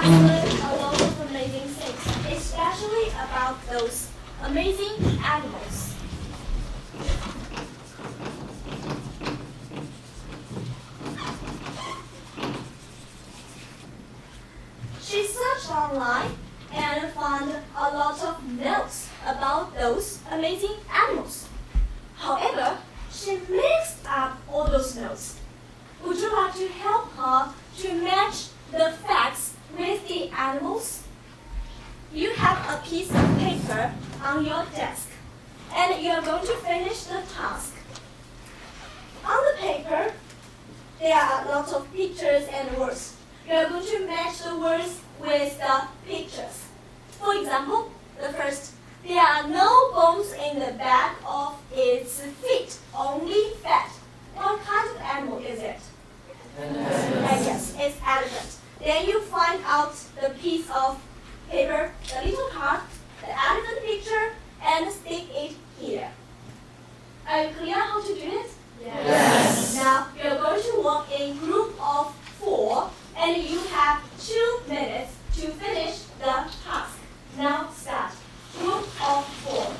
learned a lot of amazing things, especially about those amazing animals. She searched online and found a lot of notes about those amazing animals. However, she mixed up all those notes. Would you like to help her to match the facts with the animals? You have a piece of paper on your desk, and you are going to finish the task. On the paper, there are lots of pictures and words. You are going to match the words with the pictures. For example, the first, there are no bones in the back of its feet, only fat. What kind of animal is it? Yes, it's elephant. Then you find out the piece of paper, the little card, the elephant picture, and stick it here. Are you clear how to do it? Yes. Now you're going to work in group of 4, and you have 2 minutes to finish the task. Now start. Group of 4.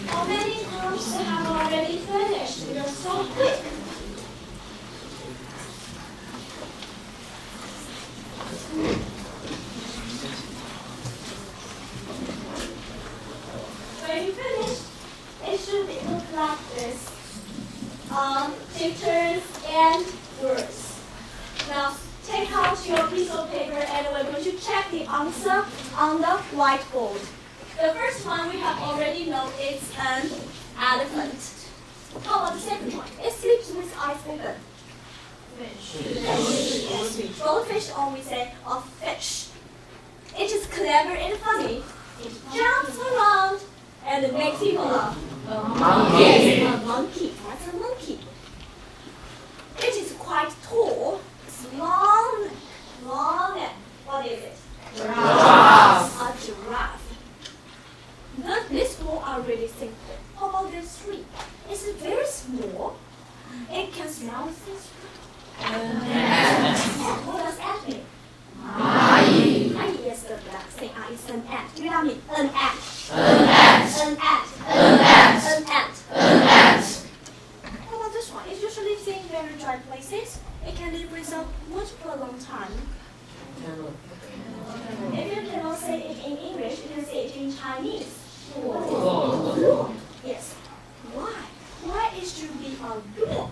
How many groups have already finished? You're so quick. When you finish, it should look like this. Pictures and words. Now, take out your piece of paper and we're going to check the answer on the whiteboard. The first one we have already known is an elephant. How about the second one? It sleeps with eyes open. Fish. Goldfish, or we say a fish. It is clever and funny. It jumps around and makes people laugh. Monkey. A monkey. That's a monkey. It is quite tall. It's long. What is it? Giraffe. A giraffe. These 4 are really simple. How about this 3? It's very small. It can smell things. What does ant mean? 蚂蚁 蚂蚁 is the black thing. It's an ant. You know me? An ant. An ant. An ant. An ant. An ant. An ant. How about this one? It usually lives in very dry places. It can live without water for a long time. If you cannot say it in English, you can say it in Chinese. Yes. Why? Why it should be a luo?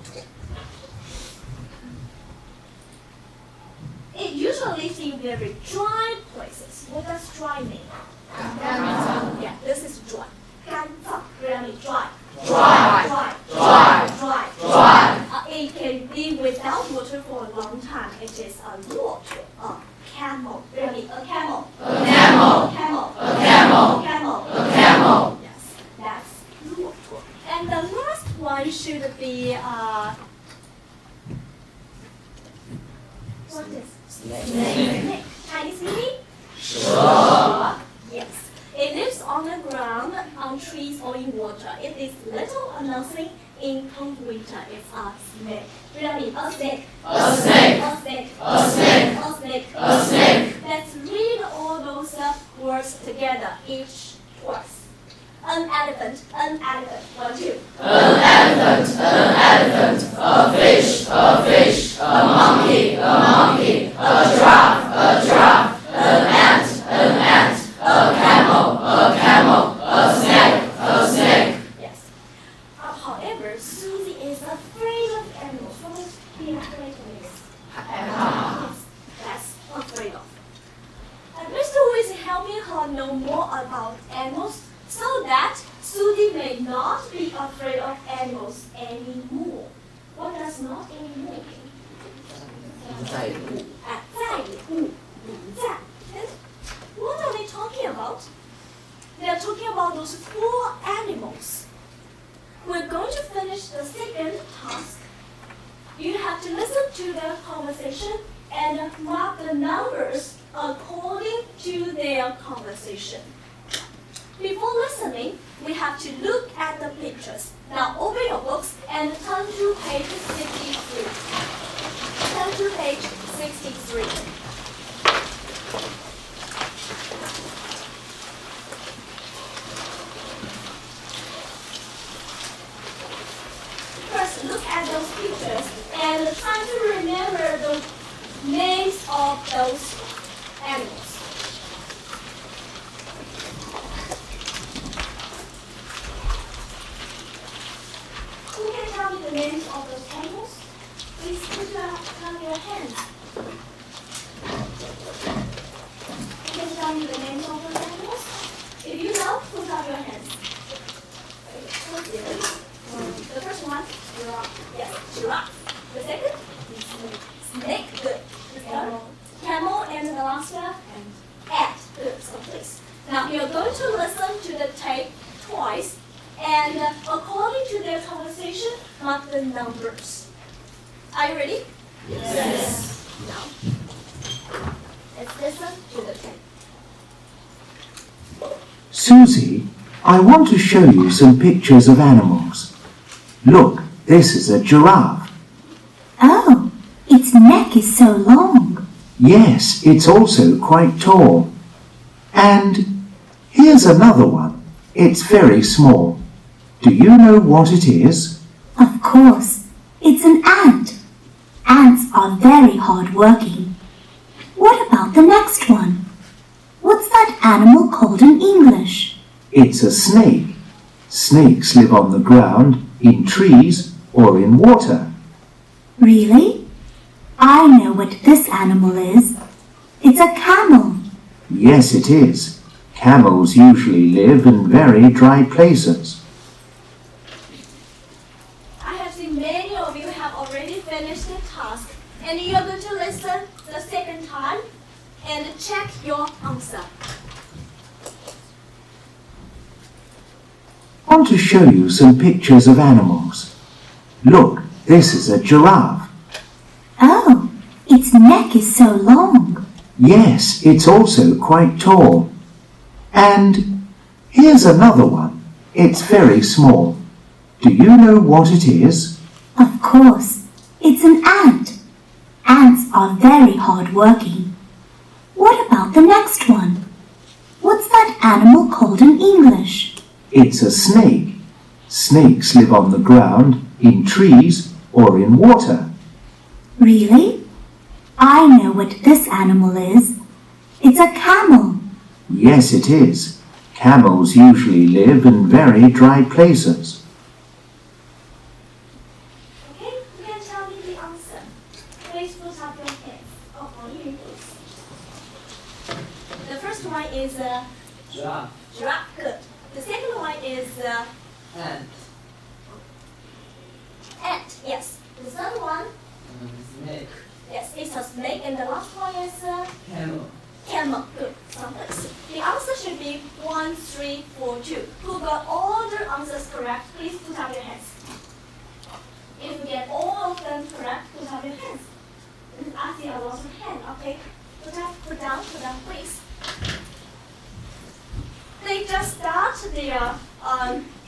It usually lives in very dry places. What does dry mean? Yeah, this is dry. 干燥 really dry. Dry. It can live without water for a long time. It is a luo, a camel. Really, a camel. A camel. Camel. A camel. Camel. A camel. Yes, that's luo. And the last one should be what is snake? Chinese meaning? Sure. Yes. It lives on the ground, on trees, or in water. It is little or nothing in cold winter. It's a snake. Really, a snake. A snake. A snake. A snake. A snake. A snake. Let's read all those words together, each twice. An elephant, an elephant. 1, 2. An elephant, a fish, a monkey, a giraffe, an ant, a camel, a snake. Yes. However, Susie is afraid of animals. What is being afraid of? Yes, that's afraid of. And Mr. Wu is helping her know more about animals so that Susie may not be afraid of animals anymore. What does not anymore mean? 在乎 And what are they talking about? They are talking about those 4 animals. We're going to finish the second task. You have to listen to the conversation and mark the numbers according to their conversation. Before listening, we have to look at the pictures. Now open your books and turn to page 63. Turn to page 63. First, look at those pictures and try to remember the names of those animals. Who can tell me the names of those animals? Please put down your hands. Who can tell me the names of those animals? If you know, put down your hands. The first one, giraffe. Yes, giraffe. The second, snake. Good. The third, camel, and the last one, ant. Good. So please. Now you're going to listen to the tape twice, and according to their conversation, mark the numbers. Are you ready? Yes. Now, let's listen to the tape. Susie, I want to show you some pictures of animals. Look, this is a giraffe. Oh, its neck is so long. Yes, it's also quite tall. And here's another one. It's very small. Do you know what it is? Of course, it's an ant. Ants are very hard-working. What about the next one? What's that animal called in English? It's a snake. Snakes live on the ground, in trees, or in water. Really? I know what this animal is. It's a camel. Yes, it is. Camels usually live in very dry places. I have seen many of you have already finished the task, and you're going to listen the second time and check your answer. I want to show you some pictures of animals. Look, this is a giraffe. Oh, its neck is so long. Yes, it's also quite tall. And here's another one. It's very small. Do you know what it is? Of course, it's an ant. Ants are very hard-working. What about the next one? What's that animal called in English? It's a snake. Snakes live on the ground, in trees, or in water. Really? I know what this animal is. It's a camel. Yes, it is. Camels usually live in very dry places. Okay, you can tell me the answer. Please put up your hands. Oh, on you, please. The first one is giraffe, giraffe. Good. The second one is ant, ant. Yes. The third one, snake, yes, it's a snake. And the last one is camel. camel. Good. Someplace. The answer should be 1, 3, 4, 2. Who got all the answers correct? Please put up your hands. If you get all of them correct, put up your hands. I see a lot of hands. Okay. Put down, please. They just start their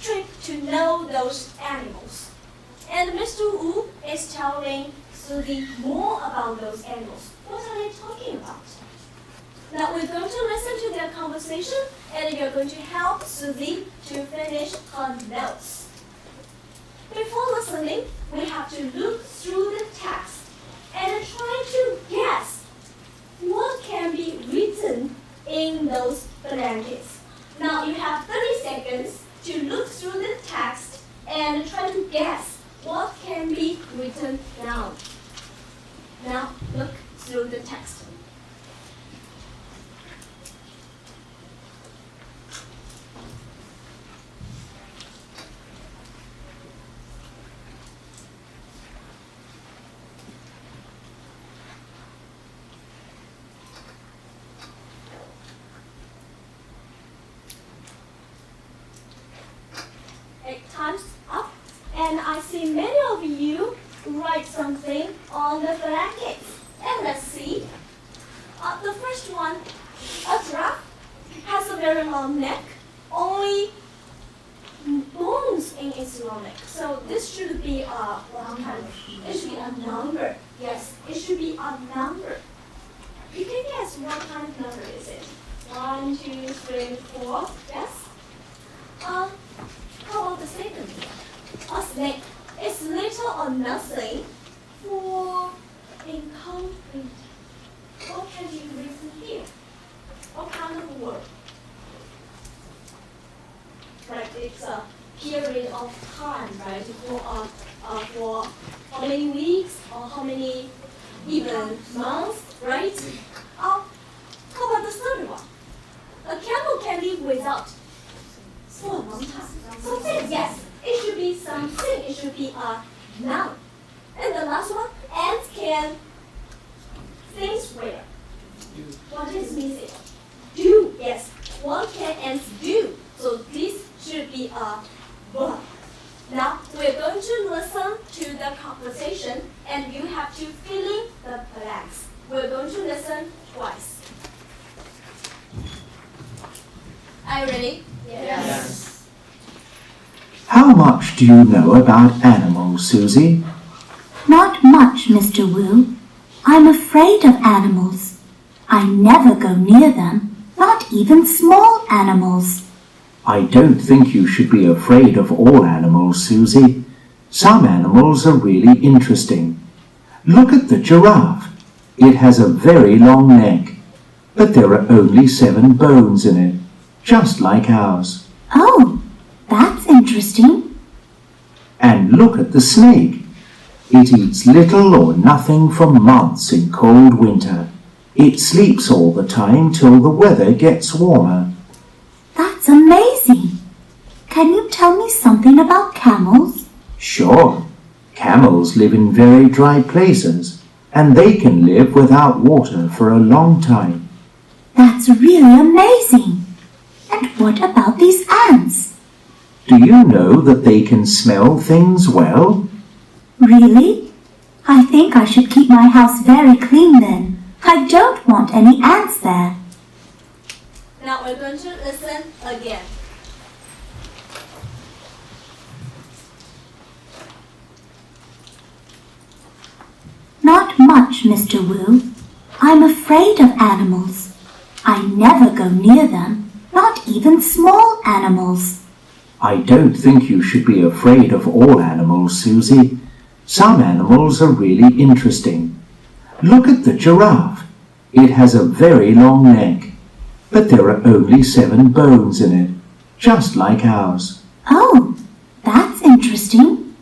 trip to know those animals. And Mr. Wu is telling Susie more about those animals. What are they talking about? Now we're going to listen to their conversation and you're going to help Susie to finish her notes. Before listening, we have to look through the text and try to guess what can be written in those blankets. Now you have 30 seconds to look through the text and try to guess what can be written down. Now look through the text. Time's up, and I see many of you write something on the blankets. And let's see. The first one, a giraffe has a very long neck, only bones in its long neck. So this should be it should be a number. Yes, it should be a number. You can guess what kind of number is it? 1, 2, 3, 4. Yes. How about the second one? A snake is little or nothing for incomplete. What can you reason here? What kind of word? Right, it's a period of time, right? For how many weeks or how many even months, right? How about the third one? A camel can live without for a long time. So yes, it should be something. It should be a noun. And the last one, ants can things where? What is missing? Do. Yes. What can ants do? So this should be a verb. Now we're going to listen to the conversation, and you have to fill in the blanks. We're going to listen twice. Are you ready? Yes. How much do you know about animals, Susie? Not much, Mr. Wu. I'm afraid of animals. I never go near them, not even small animals. I don't think you should be afraid of all animals, Susie. Some animals are really interesting. Look at the giraffe. It has a very long neck, but there are only 7 bones in it, just like ours. Oh, that's interesting. And look at the snake. It eats little or nothing for months in cold winter. It sleeps all the time till the weather gets warmer. That's amazing. Can you tell me something about camels? Sure. Camels live in very dry places, and they can live without water for a long time. That's really amazing. And what about these ants? Do you know that they can smell things well? Really? I think I should keep my house very clean then. I don't want any ants there. Now we're going to listen again. Not much, Mr. Wu. I'm afraid of animals. I never go near them, not even small animals. I don't think you should be afraid of all animals, Susie. Some animals are really interesting. Look at the giraffe. It has a very long neck, but there are only 7 bones in it, just like ours. Oh, that's interesting.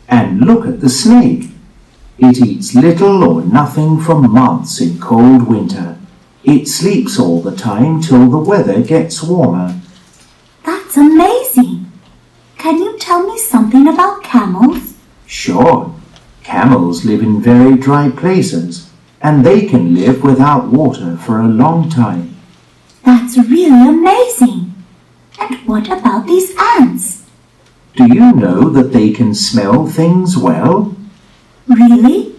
And look at the snake. It eats little or nothing for months in cold winter. It sleeps all the time till the weather gets warmer. That's amazing. Can you tell me something about camels? Sure. Camels live in very dry places, and they can live without water for a long time. That's really amazing. And what about these ants? Do you know that they can smell things well? Really?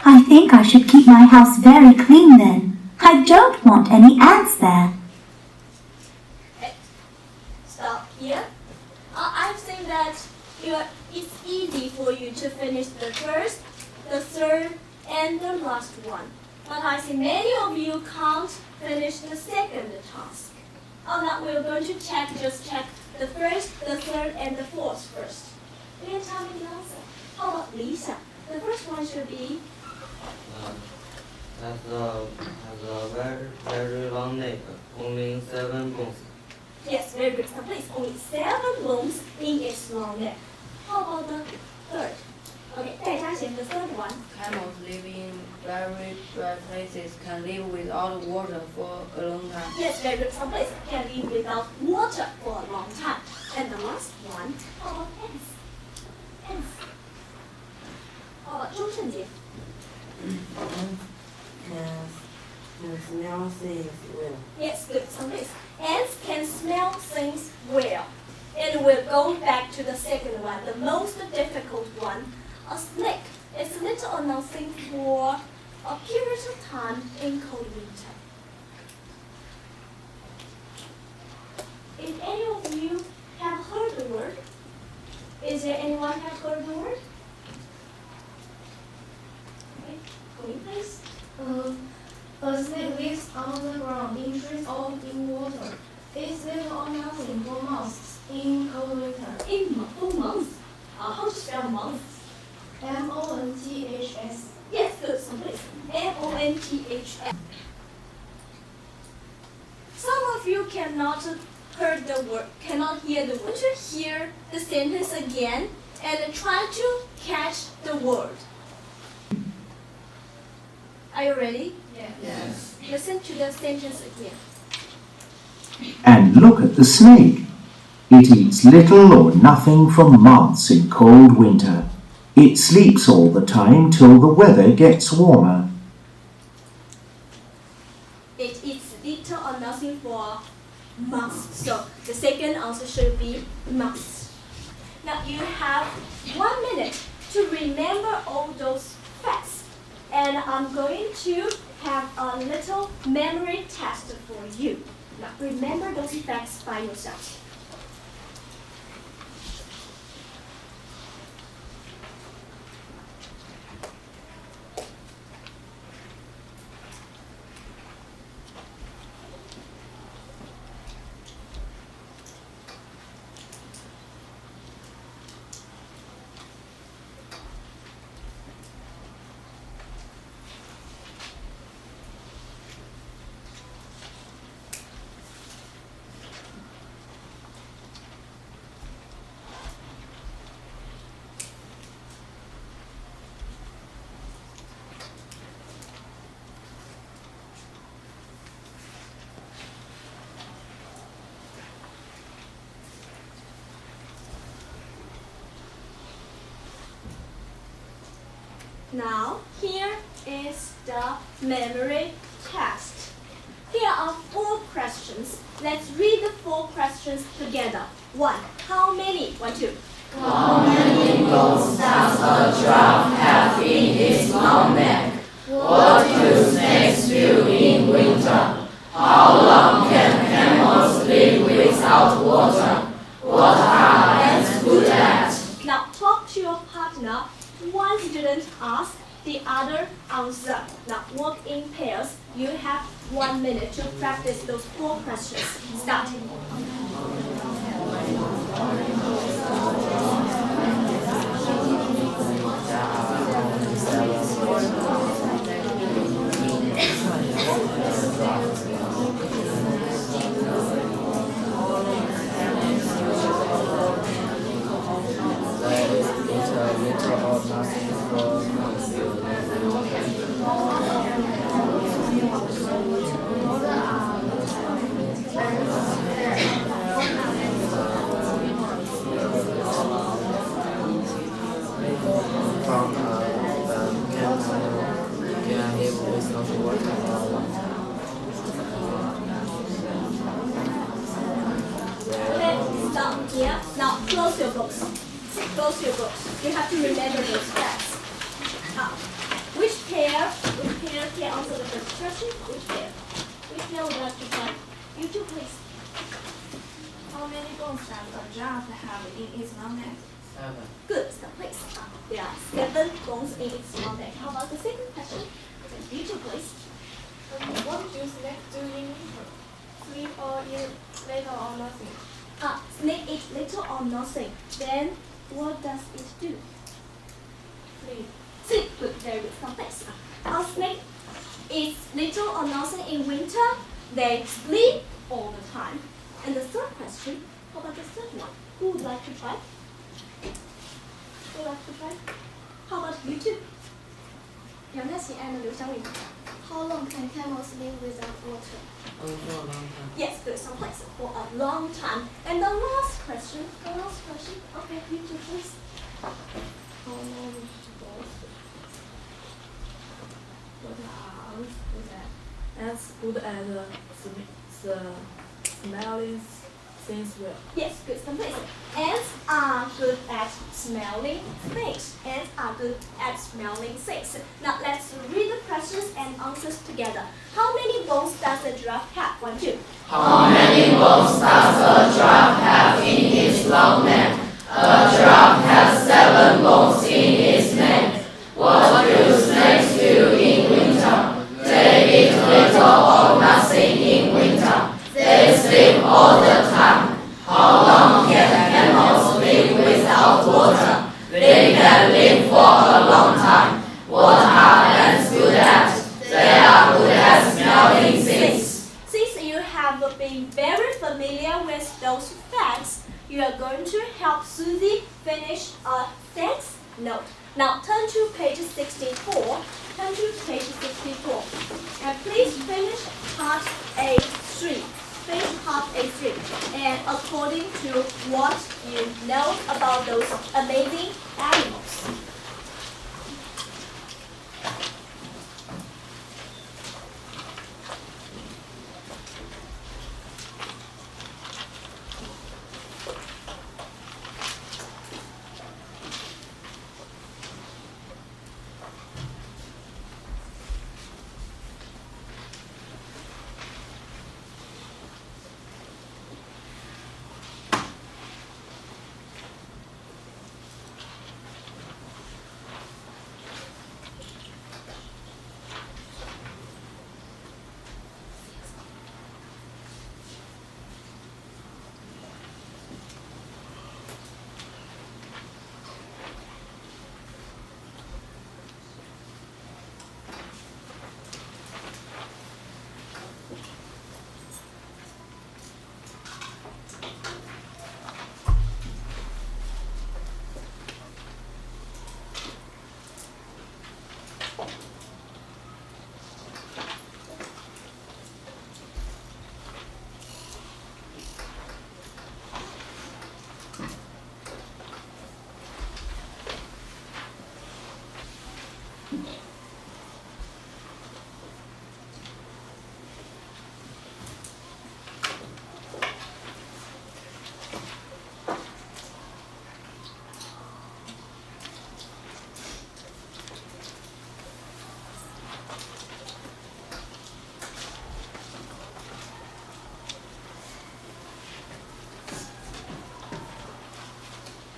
I think I should keep my house very clean then. I don't want any ants there. Stop here. I think that it's easy for you to finish the first, the third, and the last one. But I see many of you can't finish the second task. Now we're going to just check the first, the third, and the fourth first. You can tell me the answer. How about Lisa? The first one should be has a very long neck, only 7 bones. yes, very good. So please, only 7 bones in its long neck. How about the third? Okay, 戴嘉贤 the third one. Camels live in very dry places, can live without water for a long time. Yes, very good. Some place can live without water for a long time. And the last one, how about ants? Ants. How about 周胜杰? Can smell things well. Yes, good. Some place. Ants can smell things well. And we're going back to the second one, the most difficult one. A snake is little or nothing for a period of time in cold winter. If any of you have heard the word, is there anyone have heard the word? Okay, Colleen, please. A snake lives on the ground in trees or in water. It's little or nothing for months in cold winter. In months. How to spell months? months. Yes, good. So please. months. Some of you cannot hear the word. Would you hear the sentence again and try to catch the word? Are you ready? Yes. Listen to the sentence again. And look at the snake. It eats little or nothing for months in cold winter. It sleeps all the time till the weather gets warmer. It eats little or nothing for months. So the second answer should be months. Now you have 1 minute to remember all those facts. And I'm going to have a little memory test for you. Now remember those facts by yourself. Now, here is the memory test. Here are 4 questions. Let's read the 4 questions together. 1. How many? 1, 2. How many bones does a giraffe have in its long neck? What do snakes do in winter? How long can camels live without water? What are ants good at? Now, talk to your partner. One student ask, the other answer. Now, work in pairs. You have 1 minute to practice those 4 questions. Start. Okay, stop here. Now, close your books. Close your books. You have to remember those facts. Which pair can answer the first question? Which pair? Which pair would like to try? You two, please. How many bones does a giraffe have in its long neck? 7. Good, so please. There are 7 bones in its long neck. How about the second question? You too, please. What do snakes do in winter? Sleep or eat little or nothing? Snake eats little or nothing. Then what does it do? Sleep. Sleep. Good, very good. Complex. Snake eats little or nothing in winter. They sleep all the time. And the third question, how about the third one? Who would like to try? Who would like to try? How about you two? How long can camels live without water? For a long time. Yes, good, someplace for a long time. And the last question, okay, you two please. How many balls? What are good at? As good as smelling things well. Yes, good, someplace. Ants are good at smelling things. Ants are good at smelling things. Now let's read the questions and answers together. How many bones does a giraffe have? 1, 2. How many bones does a giraffe have in its long neck? A giraffe has 7 bones in its neck. What do snakes do in winter? They eat little or nothing in winter. They sleep all the time. How long can camels live without water? They can live for a long time. What are ants good at? They are good at smelling things. Since you have been very familiar with those facts, you are going to help Susie finish a thanks note. Now turn to page 64. Turn to page 64. And please finish part A3. Finish part A3. And according to what you know about those amazing animals.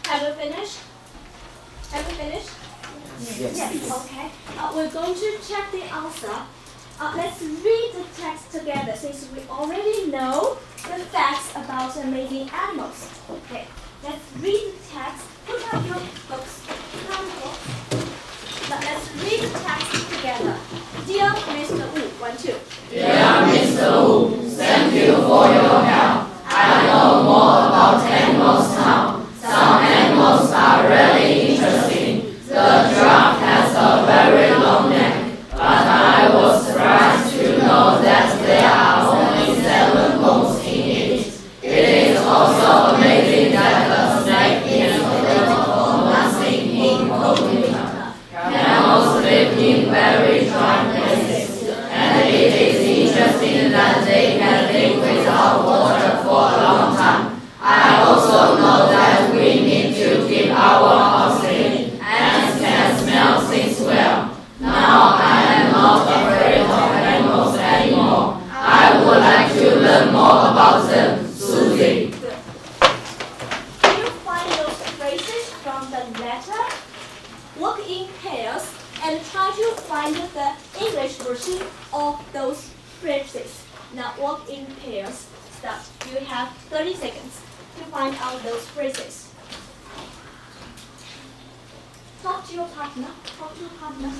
Have you finished? Have you finished? Yes. Okay. We're going to check the answer. Let's read the text together since we already know the facts about amazing animals. Okay. Let's read the text. Put up your books. Put up your books. Now let's read the text together. Dear Mr. Wu, 1, 2. Dear Mr. Wu, thank you for your help. I know more about animals now. Some animals are really interesting. The giraffe has a very long neck, but I was surprised to know that there are only 7 bones in it. It is also amazing that the snake eats little or nothing in cold winter. Camels live in very dry places, and it is interesting that they can live without water for a long time. I also know that we need to keep our house clean and can smell things well. Now I am not afraid of animals anymore. I would like to learn more about them, Susie. Good. Can you find those phrases from the letter? Work in pairs and try to find the English version of those phrases. Now walk in pairs. Start. You have 30 seconds to find out those phrases. Talk to your partner. Talk to your partner.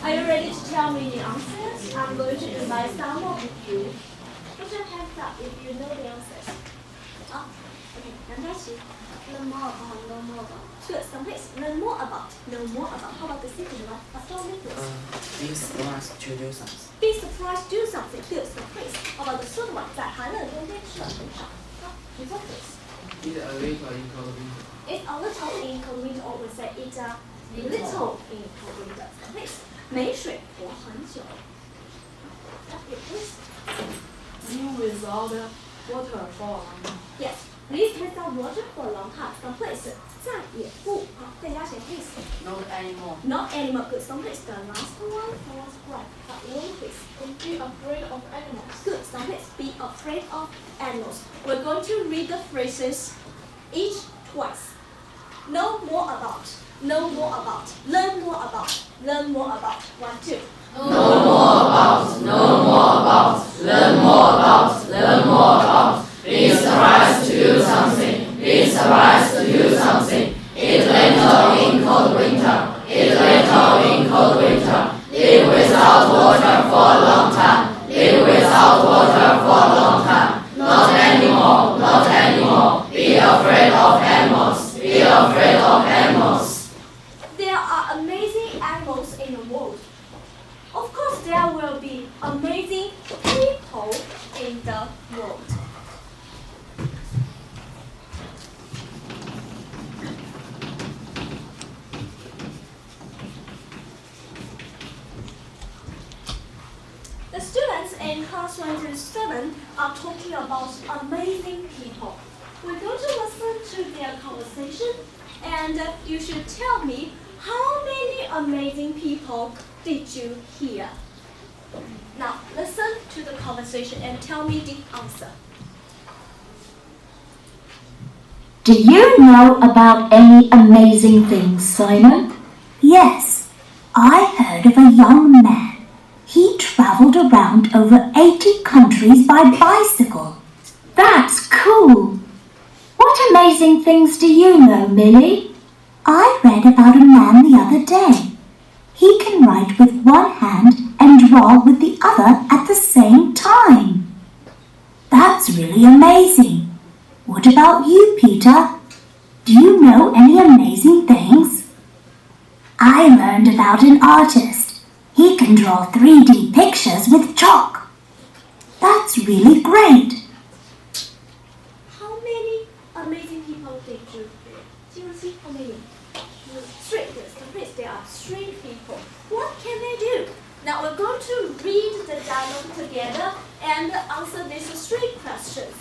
Are you ready to tell me the answers? I'm going to invite some of you. Put your hands up if you know the answers. Oh, okay, fantastic. Learn more about, know more about. Good, some place. Learn more about, know more about. How about the second one? What's wrong with this? Be surprised to do something. Be surprised, do something. Good, some place. How about the third one? 在寒冷的冬天吃很少。好，你说 please. Eat a little in cold winter. It's a little in cold winter, or we say it's a little in cold winter. Some place. 没水活很久。Live without water for a long time. Yes, live without water for a long time. Some place 再也不好，再加写 please. Not anymore. Not anymore. Good. Some place the last one was right. But one please. Be afraid of animals. Good. Some place be afraid of animals. We're going to read the phrases each twice. Know more about. Know more about. Learn more about. Learn more about. 1, 2. Know more about, know more about, learn more about, learn more about. Be surprised to do something, be surprised to do something. Eat little in cold winter, eat little in cold winter. Live without water for a long time, live without water for a long time. Not anymore, not anymore. Be afraid of animals, be afraid of animals. There are amazing animals in the world. Of course, there will be amazing people in the world. The students in class 127 are talking about amazing people. We're going to listen to their conversation, and you should tell me how many amazing people did you hear? Now, listen to the conversation and tell me the answer. Do you know about any amazing things, Simon? Yes, I heard of a young man. He travelled around over 80 countries by bicycle. That's cool. What amazing things do you know, Millie? I read about a man the other day. He can write with one hand and draw with the other at the same time. That's really amazing. What about you, Peter? Do you know any amazing things? I learned about an artist. He can draw 3D pictures with chalk. That's really great. How many amazing people did you hear? Do you see how many? 3. Yes, there are 3 people. What can they do? Now we're going to read the dialogue together and answer these 3 questions.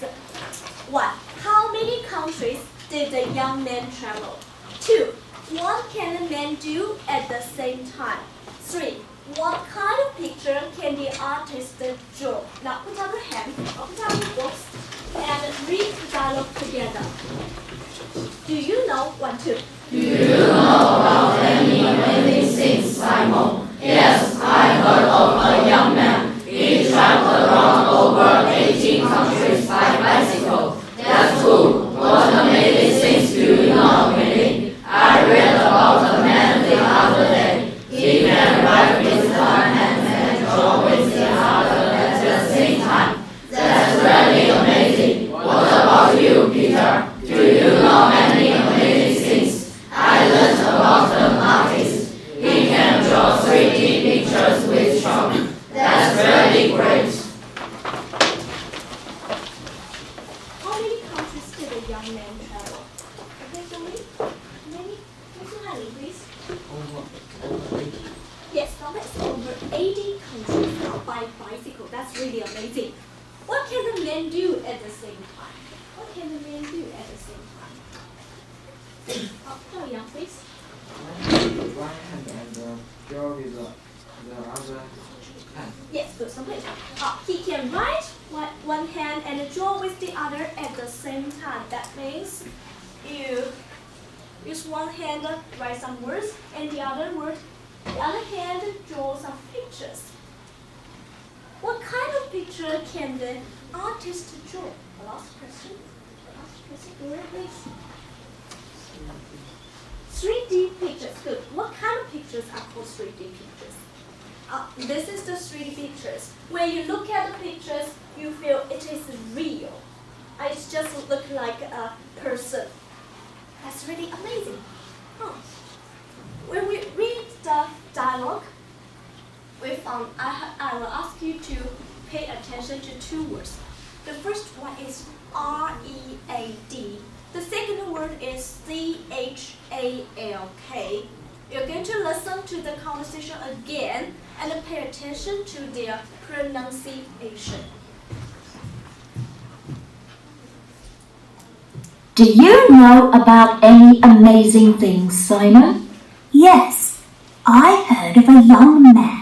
1. How many countries did the young man travel? 2. What can the man do at the same time? 3. What kind of picture can the artist draw? Now put out your hand, or put out your books, and read the dialogue together. Do you know? 1, 2. Do you know about any amazing things, Simon? Yes, I heard of a young man. He traveled around over 18 countries by bicycle. That's cool. What amazing things do you know, Millie? I read about a man the other day. He can write with one hand and draw with the other at the same time. That's really amazing. What about you, Peter? by bicycle. That's really amazing. What can the men do at the same time? What can the men do at the same time? Zhao Yang, please. One hand and draw with the other hand. Yes, good. Some picture. He can write one hand and draw with the other at the same time. That means you use one hand, write some words, and the other hand draw some pictures. What kind of picture can the artist draw? The last question. Please. 3D pictures. Good. What kind of pictures are called 3D pictures? This is the 3D pictures. When you look at the pictures, you feel it is real. It just looks like a person. That's really amazing. When we read the dialogue, I will ask you to pay attention to two words. The first one is R-E-A-D. The second word is C-H-A-L-K. You're going to listen to the conversation again and pay attention to their pronunciation. Do you know about any amazing things, Simon? Yes, I heard of a young man.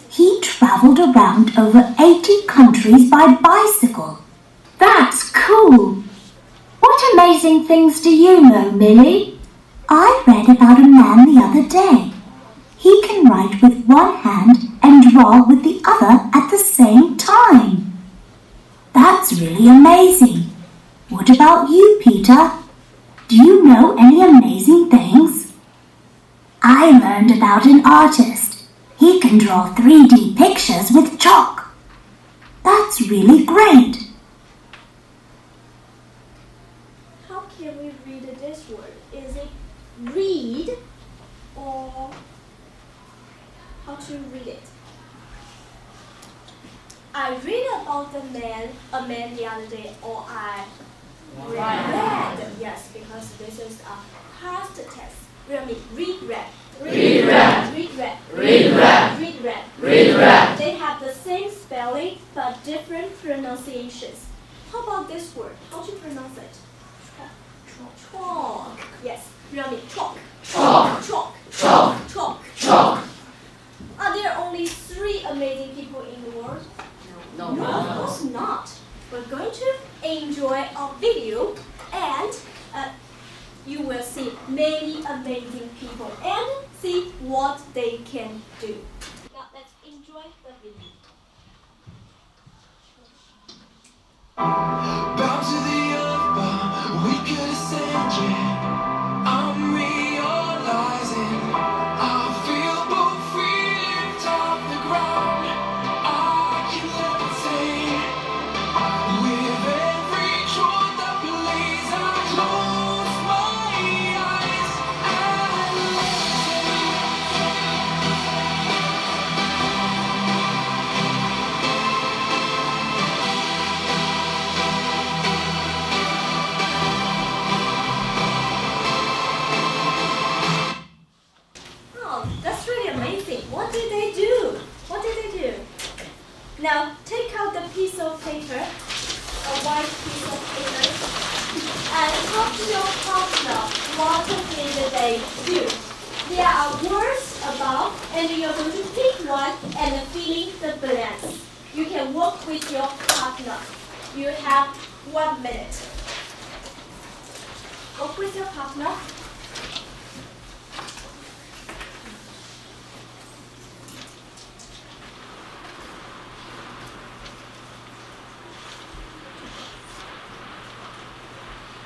He travelled around over 80 countries by bicycle. That's cool. What amazing things do you know, Millie? I read about a man the other day. He can write with one hand and draw with the other at the same time. That's really amazing. What about you, Peter? Do you know any amazing things? I learned about an artist. He can draw 3D pictures with chalk. That's really great. How can we read this word? Is it read or how to read it? I read about a man the other day, or I read. Yes, because this is a past tense. Read. They have the same spelling but different pronunciations. How about this word? How to pronounce it? Chalk. Yes. Chalk. Are there only 3 amazing people in the world? No, of course not. We're going to enjoy our video and you will see many amazing people and see what they can do. Now let's enjoy the video. Bound to the earth, but we could ascend, yeah. I'm realizing I feel both free lift off the ground. I can levitate with every chord that plays. I close my eyes and That's really amazing. What did they do? Now take out the piece of paper, a white piece of paper, and talk to your partner. What did they do? There are words above, and you're going to pick one and fill in the blanks. You can work with your partner. You have 1 minute. Work with your partner.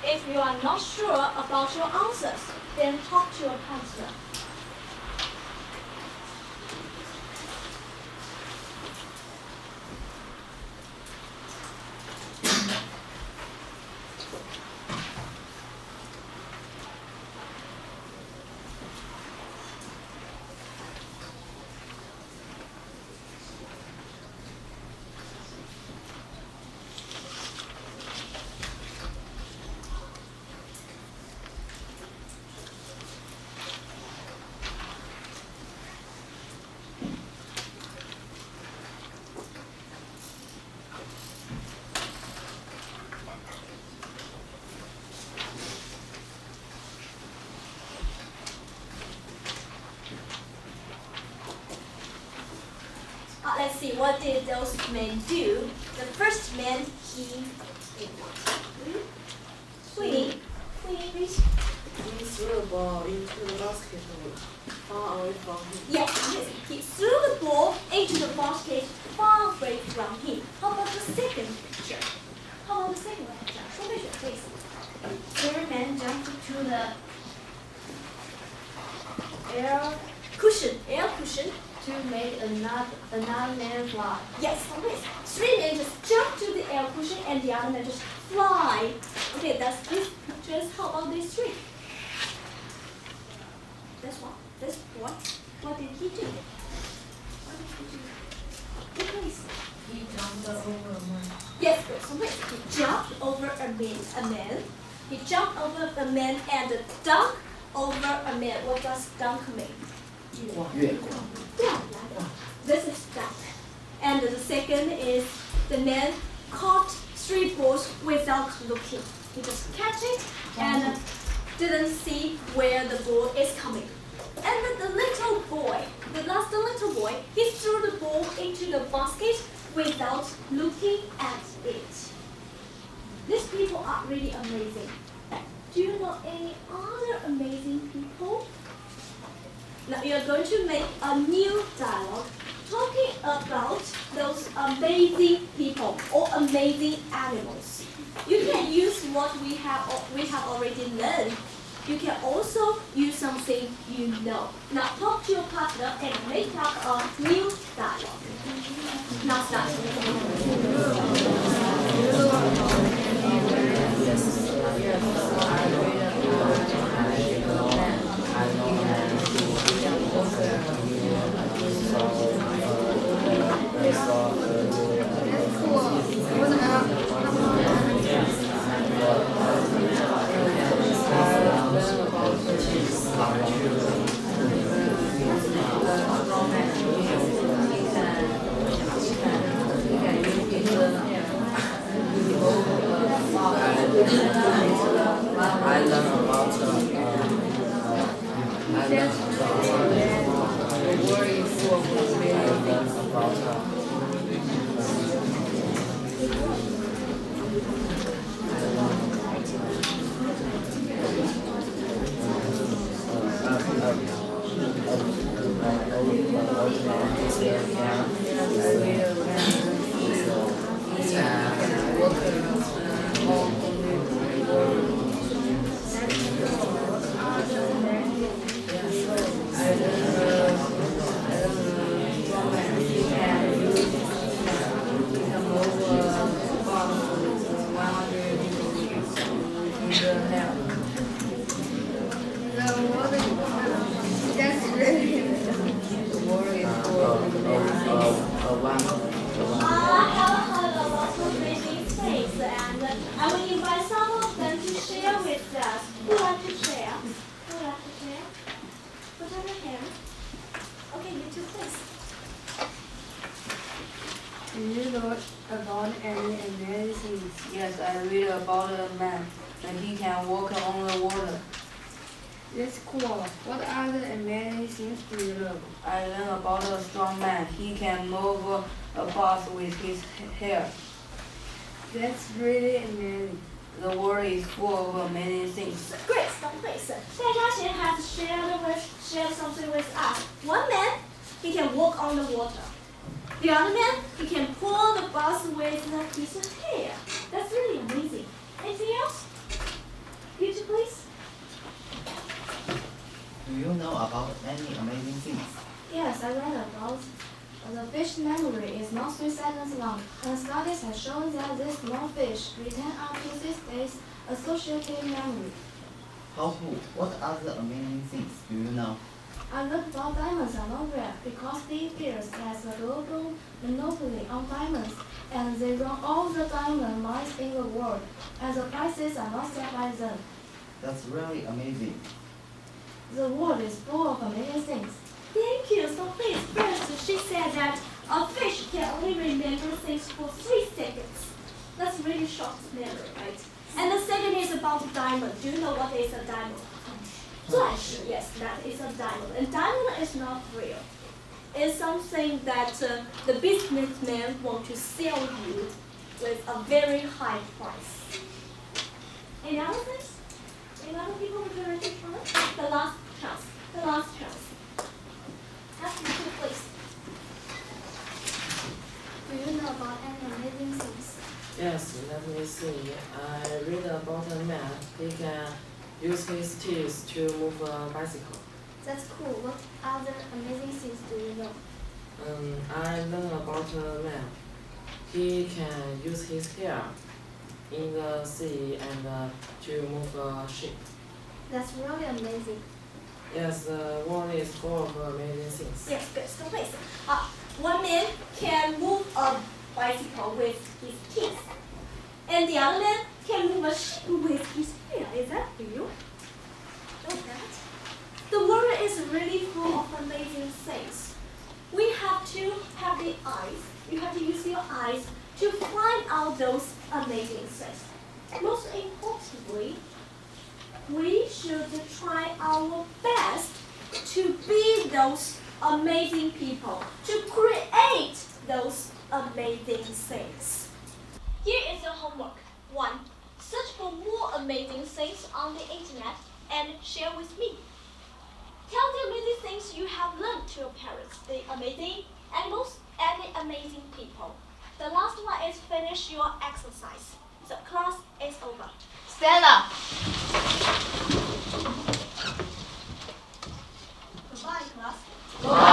If you are not sure about your answers, then talk to your partner. Let's see, what did those men do? The first man, he did what? Queenie, please. He threw the ball into the basket far away from him. Yes, he threw the ball into the basket far away from him. How about the second picture? How about the second picture? 说对选 please. Third man jumped to the air Air cushion. to make another man fly. Yes, please. Three men just jump to the air cushion and the other man just fly. Okay, that's this pictures. How about these three? This one. This one. What did he do? What did he do? Please. He jumped over a man. Yes, so wait. He jumped over a man. He jumped over a man and dunked over a man. What does dunk mean? 越过。 Yeah, this is dunk. And the second is the man caught three balls without looking. He just catch it and didn't see where the ball is coming. And the little boy, the last little boy, he threw the ball into the basket without looking at it. These people are really amazing. Do you know any other amazing people? Now you're going to make a new dialogue talking about those amazing people or amazing animals. You can use what we have already learned. You can also use something you know. Now talk to your partner and make up a new dialogue. Now start. I learned about the world is full of many things about About any amazing things? Yes, I read about a man and he can walk on the water. That's cool. What other amazing things do you know? I learned about a strong man. He can move a bus with his hair. That's really amazing. The world is full of amazing things. Great, stop please. 大家先 has shared something with us. One man, he can walk on the water. The other man, he can pull the bus with a piece of hair. That's really amazing. Anything else? You two, please. Do you know about any amazing things? Yes, I read about the fish memory is not 3 seconds long, and studies have shown that this small fish retain up to 6 days associative memory. How cool. What other amazing things do you know? I learned about diamonds are not rare because they appear as a global monopoly on diamonds, and they run all the diamond mines in the world, and the prices are not set by them. That's really amazing. The world is full of amazing things. Thank you. So please, first she said that a fish can only remember things for 3 seconds. That's really short memory, right? And the second is about diamond. Do you know what is a diamond? Flash. Yes, that is a diamond. And diamond is not real. is something that the businessman wants to sell you with a very high price. Any other things? Any other people would you like to try? The last chance. The last chance. Ask me two, please. Do you know about any amazing things? Yes, let me see. I read about a man. He can use his teeth to move a bicycle. That's cool. What other amazing things do you know? I learned about a man. He can use his hair in the sea and to move a ship. That's really amazing. Yes, the world is full of amazing things. Yes, good. So please. One man can move a bicycle with his teeth. And the other man can move a ship with his hair. Is that real? Know that? The world is really full of amazing things. We have to have the eyes. You have to use your eyes to find out those amazing things. Most importantly, we should try our best to be those amazing people, to create those amazing things. Here is your homework. 1. Search for more amazing things on the internet and share with me. Tell the amazing things you have learned to your parents, the amazing animals and the amazing people. The last one is finish your exercise. So class is over. Stand up. Goodbye, class. Goodbye.